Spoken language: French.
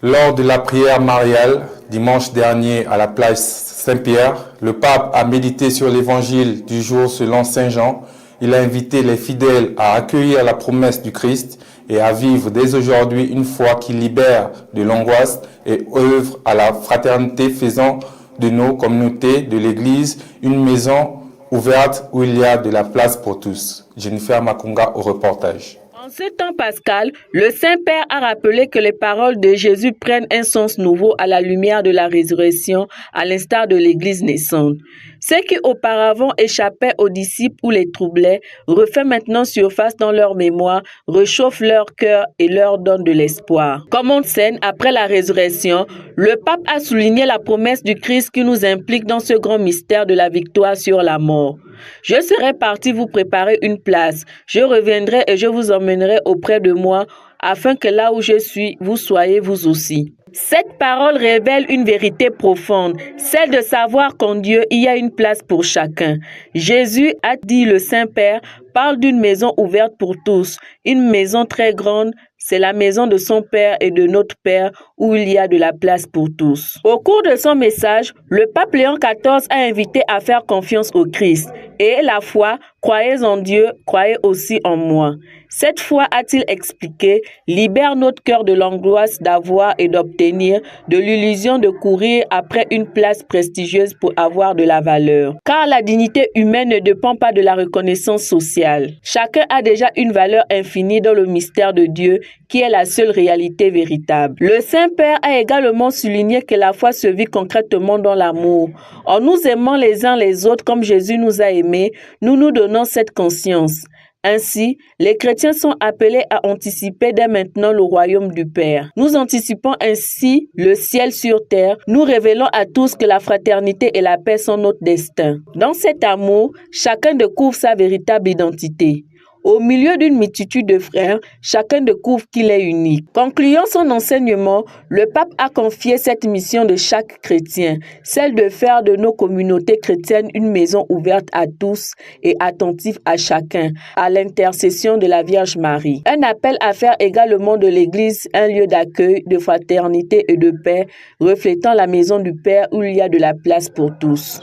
Lors de la prière mariale, dimanche dernier à la place Saint-Pierre, le pape a médité sur l'évangile du jour selon Saint Jean. Il a invité les fidèles à accueillir la promesse du Christ et à vivre dès aujourd'hui une foi qui libère de l'angoisse et œuvre à la fraternité, faisant de nos communautés, de l'Église, une maison ouverte où il y a de la place pour tous. Jennifer Makunga au reportage. En ce temps pascal, le Saint-Père a rappelé que les paroles de Jésus prennent un sens nouveau à la lumière de la résurrection, à l'instar de l'Église naissante. Ce qui auparavant échappait aux disciples ou les troublait, refait maintenant surface dans leur mémoire, réchauffe leur cœur et leur donne de l'espoir. Comme on scène après la résurrection, le pape a souligné la promesse du Christ qui nous implique dans ce grand mystère de la victoire sur la mort. Je serai parti vous préparer une place. Je reviendrai et je vous emmènerai auprès de moi, afin que là où je suis, vous soyez vous aussi. Cette parole révèle une vérité profonde, celle de savoir qu'en Dieu, il y a une place pour chacun. Jésus a dit, le Saint-Père parle d'une maison ouverte pour tous, une maison très grande. C'est la maison de son Père et de notre Père où il y a de la place pour tous. Au cours de son message, le pape Léon XIV a invité à faire confiance au Christ. Et la foi, croyez en Dieu, croyez aussi en moi. Cette foi, a-t-il expliqué, libère notre cœur de l'angoisse d'avoir et d'obtenir, de l'illusion de courir après une place prestigieuse pour avoir de la valeur. Car la dignité humaine ne dépend pas de la reconnaissance sociale. Chacun a déjà une valeur infinie dans le mystère de Dieu, qui est la seule réalité véritable. Le Saint-Père a également souligné que la foi se vit concrètement dans l'amour. En nous aimant les uns les autres comme Jésus nous a aimés, nous nous donnons cette conscience. Ainsi, les chrétiens sont appelés à anticiper dès maintenant le royaume du Père. Nous anticipons ainsi le ciel sur terre. Nous révélons à tous que la fraternité et la paix sont notre destin. Dans cet amour, chacun découvre sa véritable identité. Au milieu d'une multitude de frères, chacun découvre qu'il est unique. Concluant son enseignement, le pape a confié cette mission de chaque chrétien, celle de faire de nos communautés chrétiennes une maison ouverte à tous et attentive à chacun, à l'intercession de la Vierge Marie. Un appel à faire également de l'Église un lieu d'accueil, de fraternité et de paix, reflétant la maison du Père où il y a de la place pour tous.